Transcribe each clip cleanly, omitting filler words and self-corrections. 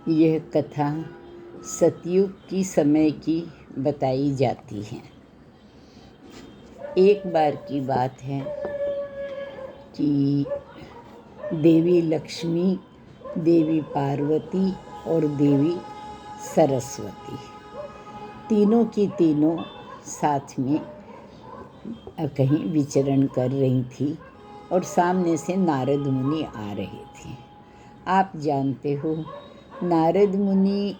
यह कथा सतयुग की समय की बताई जाती है। एक बार की बात है कि देवी लक्ष्मी, देवी पार्वती और देवी सरस्वती तीनों की तीनों साथ में कहीं विचरण कर रही थी और सामने से नारद मुनि आ रहे थे। आप जानते हो, नारद मुनि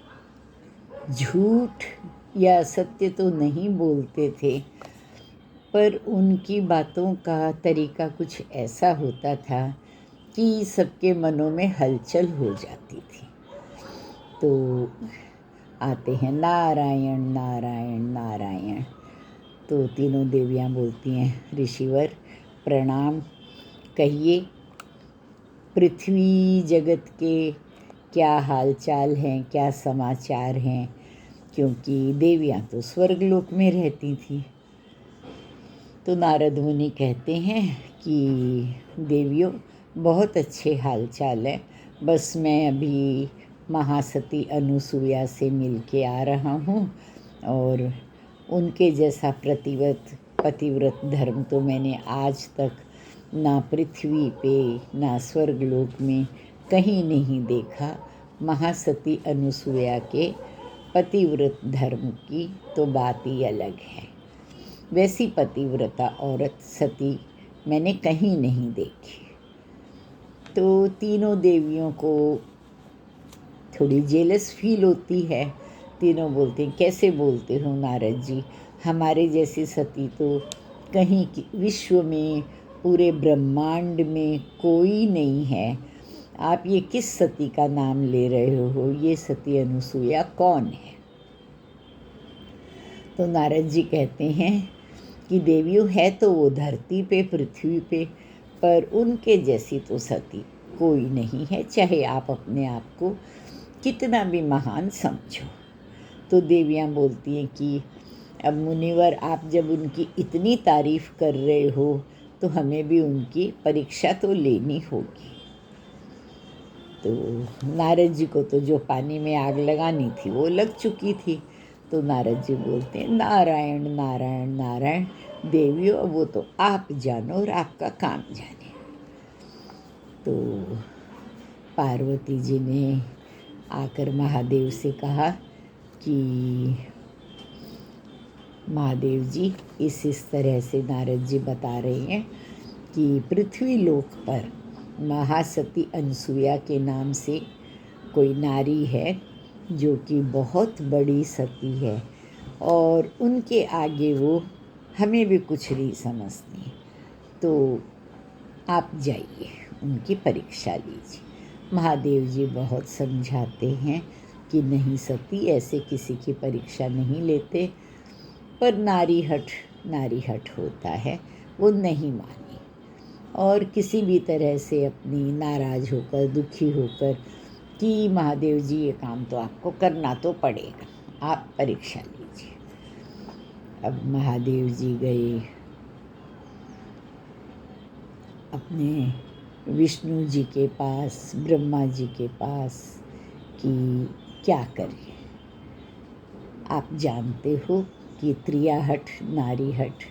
झूठ या सत्य तो नहीं बोलते थे, पर उनकी बातों का तरीका कुछ ऐसा होता था कि सबके मनों में हलचल हो जाती थी। तो आते हैं नारायण नारायण नारायण। तो तीनों देवियाँ बोलती हैं, ऋषिवर प्रणाम, कहिए पृथ्वी जगत के क्या हालचाल हैं, क्या समाचार हैं, क्योंकि देवियाँ तो स्वर्गलोक में रहती थी। तो नारद मुनि कहते हैं कि देवियों बहुत अच्छे हालचाल है, बस मैं अभी महासती अनुसुईया से मिल के आ रहा हूँ और उनके जैसा पतिव्रत धर्म तो मैंने आज तक ना पृथ्वी पे ना स्वर्गलोक में कहीं नहीं देखा। महासती अनुसुईया के पतिव्रत धर्म की तो बात ही अलग है। वैसी पतिव्रता औरत सती मैंने कहीं नहीं देखी। तो तीनों देवियों को थोड़ी जेलस फील होती है। तीनों बोलते हैं, कैसे बोलते हो नारद जी, हमारे जैसी सती तो कहीं विश्व में, पूरे ब्रह्मांड में कोई नहीं है। आप ये किस सती का नाम ले रहे हो? ये सती अनुसुईया कौन है? तो नारद जी कहते हैं कि देवियों है तो वो धरती पे, पृथ्वी पे, पर उनके जैसी तो सती कोई नहीं है, चाहे आप अपने आप को कितना भी महान समझो। तो देवियाँ बोलती हैं कि अब मुनिवर, आप जब उनकी इतनी तारीफ कर रहे हो तो हमें भी उनकी परीक्षा तो लेनी होगी। तो नारद जी को तो जो पानी में आग लगानी थी वो लग चुकी थी। तो नारद जी बोलते हैं, नारायण नारायण नारायण, देवियों वो तो आप जानो और आपका काम जाने। तो पार्वती जी ने आकर महादेव से कहा कि महादेव जी, इस तरह से नारद जी बता रहे हैं कि पृथ्वी लोक पर महासती अनुसुईया के नाम से कोई नारी है जो कि बहुत बड़ी सती है और उनके आगे वो हमें भी कुछ नहीं समझती। तो आप जाइए, उनकी परीक्षा लीजिए। महादेव जी बहुत समझाते हैं कि नहीं सती, ऐसे किसी की परीक्षा नहीं लेते, पर नारी हट होता है, वो नहीं मानी और किसी भी तरह से अपनी नाराज़ होकर, दुखी होकर कि महादेव जी ये काम तो आपको करना तो पड़ेगा, आप परीक्षा लीजिए। अब महादेव जी गए अपने विष्णु जी के पास, ब्रह्मा जी के पास कि क्या करें। आप जानते हो कि त्रिया हट, नारी हट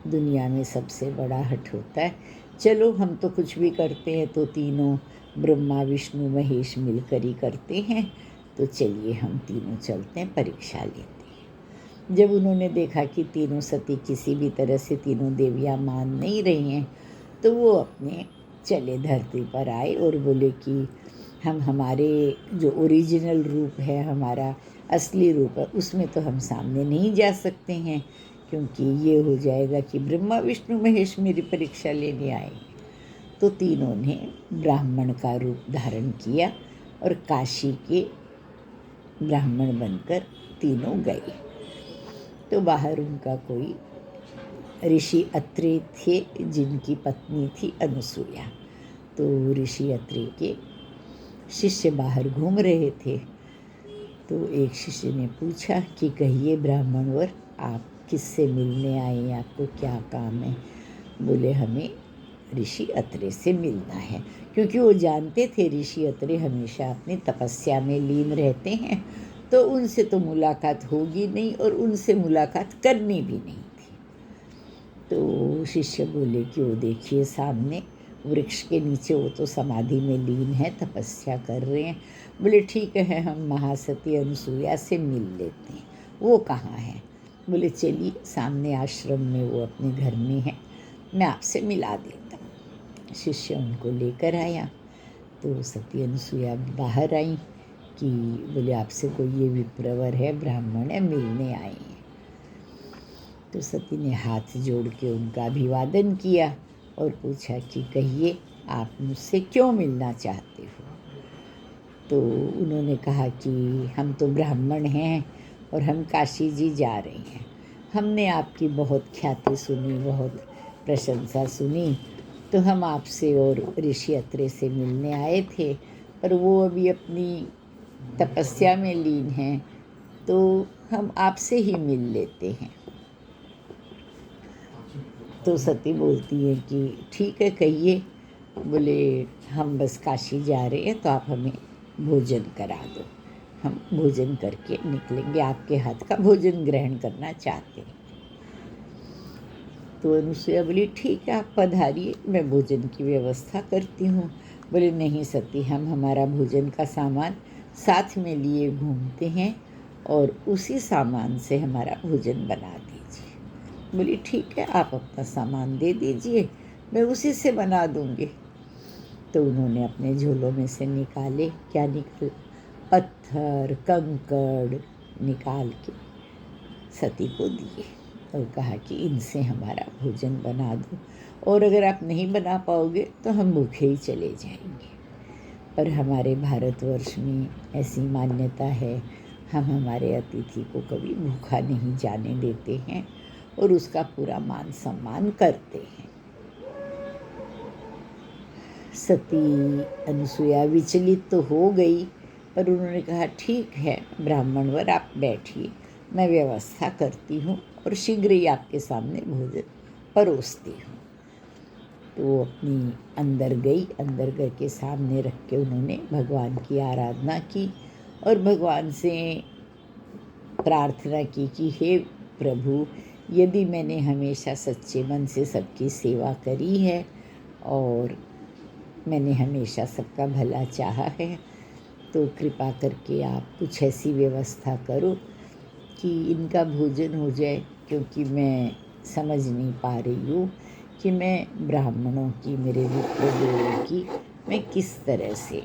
दुनिया में सबसे बड़ा हट होता है। चलो हम तो कुछ भी करते हैं तो तीनों ब्रह्मा विष्णु महेश मिलकर ही करते हैं, तो चलिए हम तीनों चलते हैं, परीक्षा लेते हैं। जब उन्होंने देखा कि तीनों सती किसी भी तरह से तीनों देवियाँ मान नहीं रही हैं, तो वो अपने चले धरती पर आए और बोले कि हम हमारे जो ओरिजिनल रूप है, हमारा असली रूप है, उसमें तो हम सामने नहीं जा सकते हैं, क्योंकि ये हो जाएगा कि ब्रह्मा विष्णु महेश मेरी परीक्षा लेने आए। तो तीनों ने ब्राह्मण का रूप धारण किया और काशी के ब्राह्मण बनकर तीनों गए। तो बाहर उनका कोई ऋषि अत्रि थे जिनकी पत्नी थी अनुसुईया। तो ऋषि अत्रि के शिष्य बाहर घूम रहे थे। तो एक शिष्य ने पूछा कि कहिए ब्राह्मणवर, आप किससे मिलने आए हैं, आपको क्या काम है? बोले हमें ऋषि अत्रि से मिलना है, क्योंकि वो जानते थे ऋषि अत्रि हमेशा अपनी तपस्या में लीन रहते हैं, तो उनसे तो मुलाकात होगी नहीं और उनसे मुलाकात करनी भी नहीं थी। तो शिष्य बोले कि वो देखिए सामने वृक्ष के नीचे वो तो समाधि में लीन है, तपस्या कर रहे हैं। बोले ठीक है, हम महासती अनुसुईया से मिल लेते हैं। वो कहाँ है? बोले चलिए, सामने आश्रम में वो अपने घर में है, मैं आपसे मिला देता हूँ। शिष्य उनको लेकर आया। तो सती अनुसुईया बाहर आई कि बोले आपसे कोई ये विप्रवर है, ब्राह्मण है, मिलने आए हैं। तो सती ने हाथ जोड़ के उनका अभिवादन किया और पूछा कि कहिए आप मुझसे क्यों मिलना चाहते हो? तो उन्होंने कहा कि हम तो ब्राह्मण हैं और हम काशी जी जा रहे हैं। हमने आपकी बहुत ख्याति सुनी, बहुत प्रशंसा सुनी, तो हम आपसे और ऋषि अत्रि से मिलने आए थे, पर वो अभी अपनी तपस्या में लीन हैं, तो हम आपसे ही मिल लेते हैं। तो सती बोलती है कि ठीक है, कहिए। बोले हम बस काशी जा रहे हैं, तो आप हमें भोजन करा दो, हम भोजन करके निकलेंगे, आपके हाथ का भोजन ग्रहण करना चाहते हैं। तो अनुसुईया बोली ठीक है, आप पधारिए, मैं भोजन की व्यवस्था करती हूँ। बोले नहीं सती, हम हमारा भोजन का सामान साथ में लिए घूमते हैं और उसी सामान से हमारा भोजन बना दीजिए। बोली ठीक है, आप अपना सामान दे दीजिए, मैं उसी से बना दूँगी। तो उन्होंने अपने झोलों में से निकाले, क्या निकल, पत्थर कंकड़ निकाल के सती को दिए और कहा कि इनसे हमारा भोजन बना दो, और अगर आप नहीं बना पाओगे तो हम भूखे ही चले जाएंगे। पर हमारे भारतवर्ष में ऐसी मान्यता है, हम हमारे अतिथि को कभी भूखा नहीं जाने देते हैं और उसका पूरा मान सम्मान करते हैं। सती अनुसुईया विचलित तो हो गई, पर उन्होंने कहा ठीक है ब्राह्मणवर, आप बैठिए, मैं व्यवस्था करती हूँ और शीघ्र ही आपके सामने भोजन परोसती हूँ। तो वो अपनी अंदर गई, अंदर घर के सामने रख के उन्होंने भगवान की आराधना की और भगवान से प्रार्थना की कि हे प्रभु, यदि मैंने हमेशा सच्चे मन से सबकी सेवा करी है और मैंने हमेशा सबका भला चाहा है, तो कृपा करके आप कुछ ऐसी व्यवस्था करो कि इनका भोजन हो जाए, क्योंकि मैं समझ नहीं पा रही हूँ कि मैं ब्राह्मणों की, मेरे विप्रदेव की मैं किस तरह से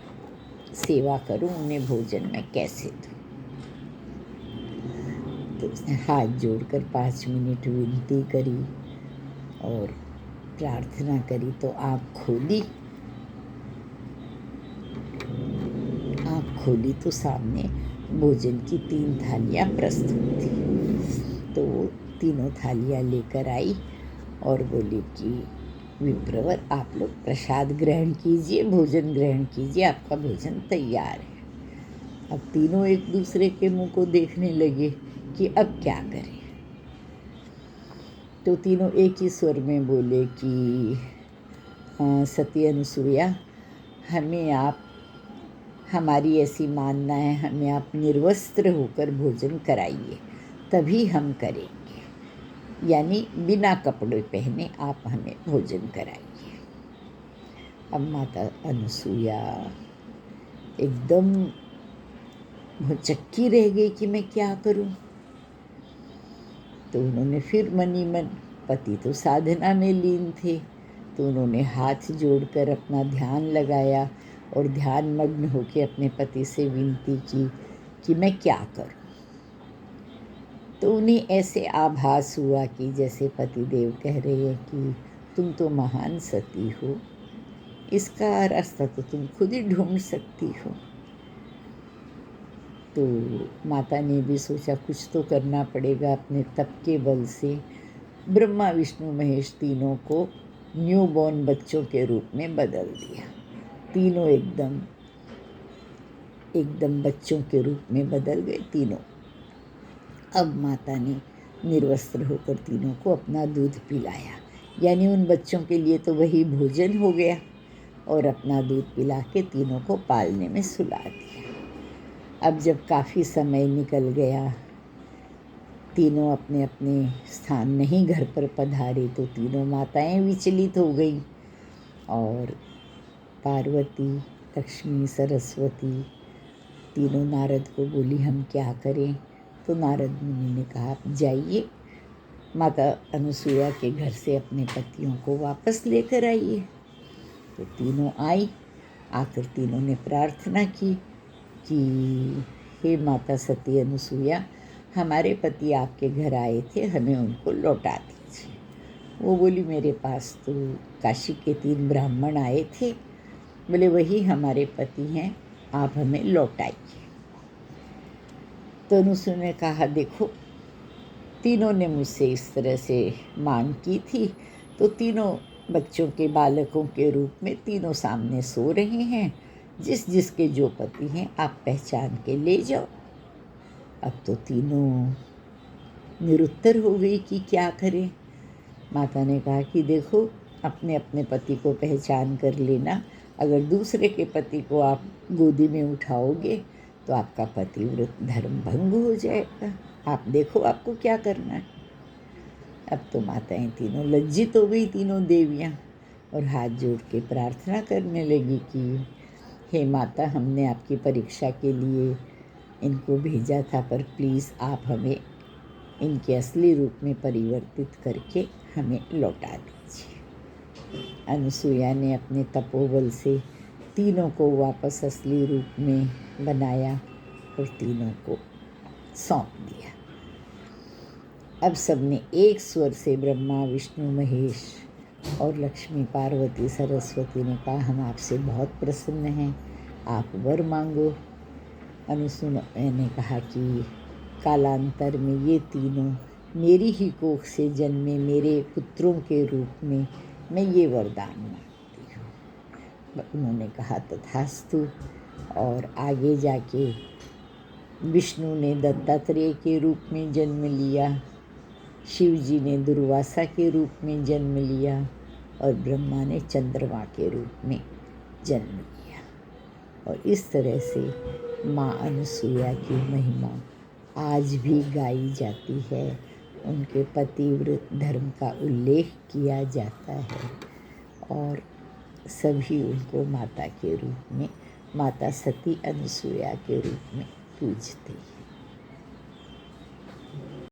सेवा करूँ, उन्हें भोजन मैं कैसे दूँ। तो उसने हाथ जोड़कर 5 मिनट विनती करी और प्रार्थना करी, तो आँख खोली तो सामने भोजन की 3 थालियाँ प्रस्तुत थी। तो वो तीनों थालियाँ लेकर आई और बोली कि विप्रवर, आप लोग प्रसाद ग्रहण कीजिए, भोजन ग्रहण कीजिए, आपका भोजन तैयार है। अब तीनों एक दूसरे के मुंह को देखने लगे कि अब क्या करें। तो तीनों एक ही स्वर में बोले कि सती अनुसुईया, हमें आप, हमारी ऐसी मानना है, हमें आप निर्वस्त्र होकर भोजन कराइए, तभी हम करेंगे, यानी बिना कपड़े पहने आप हमें भोजन कराइए। अब माता अनुसुईया एकदम भौचक्की रह गई कि मैं क्या करूं। तो उन्होंने फिर मनी मन, पति तो साधना में लीन थे, तो उन्होंने हाथ जोड़कर अपना ध्यान लगाया और ध्यान मग्न होकर अपने पति से विनती की कि मैं क्या करूं। तो उन्हें ऐसे आभास हुआ कि जैसे पतिदेव कह रहे हैं कि तुम तो महान सती हो, इसका रास्ता तो तुम खुद ही ढूंढ सकती हो। तो माता ने भी सोचा कुछ तो करना पड़ेगा, अपने तप के बल से ब्रह्मा विष्णु महेश तीनों को न्यूबॉर्न बच्चों के रूप में बदल दिया। तीनों एकदम बच्चों के रूप में बदल गए तीनों। अब माता ने निर्वस्त्र होकर तीनों को अपना दूध पिलाया, यानी उन बच्चों के लिए तो वही भोजन हो गया। और अपना दूध पिला के तीनों को पालने में सुला दिया। अब जब काफ़ी समय निकल गया, तीनों अपने अपने स्थान नहीं घर पर पधारे, तो तीनों माताएं विचलित हो गई और पार्वती, लक्ष्मी, सरस्वती तीनों नारद को बोली हम क्या करें। तो नारद मुनि ने कहा आप जाइए, माता अनुसुईया के घर से अपने पतियों को वापस लेकर आइए। तो तीनों आई, आकर तीनों ने प्रार्थना की कि हे माता सती अनुसुईया, हमारे पति आपके घर आए थे, हमें उनको लौटा दीजिए। वो बोली मेरे पास तो काशी के 3 ब्राह्मण आए थे, बोले वही हमारे पति हैं, आप हमें लौटाइए। तो अनुसुईया ने कहा देखो, तीनों ने मुझसे इस तरह से मांग की थी, तो तीनों बच्चों के बालकों के रूप में तीनों सामने सो रहे हैं, जिस जिसके जो पति हैं आप पहचान के ले जाओ। अब तो तीनों निरुत्तर हो गई कि क्या करें। माता ने कहा कि देखो, अपने अपने पति को पहचान कर लेना, अगर दूसरे के पति को आप गोदी में उठाओगे तो आपका पतिव्रत धर्म भंग हो जाएगा। आप देखो आपको क्या करना है। अब तो माताएं तीनों लज्जित हो गई, तीनों देवियां, और हाथ जोड़ के प्रार्थना करने लगी कि हे माता, हमने आपकी परीक्षा के लिए इनको भेजा था, पर प्लीज़ आप हमें इनके असली रूप में परिवर्तित करके हमें लौटा दीजिए। अनुसुईया ने अपने तपोबल से तीनों को वापस असली रूप में बनाया और तीनों को सौंप दिया। अब सबने एक स्वर से ब्रह्मा, विष्णु, महेश और लक्ष्मी, पार्वती, सरस्वती ने कहा हम आपसे बहुत प्रसन्न हैं, आप वर मांगो। अनुसुईया ने कहा कि कालांतर में ये तीनों मेरी ही कोख से जन्मे मेरे पुत्रों के रूप में मैं ये वरदान मांगती हूँ। उन्होंने कहा तथास्तु, और आगे जाके विष्णु ने दत्तात्रेय के रूप में जन्म लिया, शिव जी ने दुर्वासा के रूप में जन्म लिया और ब्रह्मा ने चंद्रमा के रूप में जन्म लिया। और इस तरह से माँ अनुसुईया की महिमा आज भी गाई जाती है, उनके पतिव्रत धर्म का उल्लेख किया जाता है और सभी उनको माता के रूप में, माता सती अनुसुईया के रूप में पूजते हैं।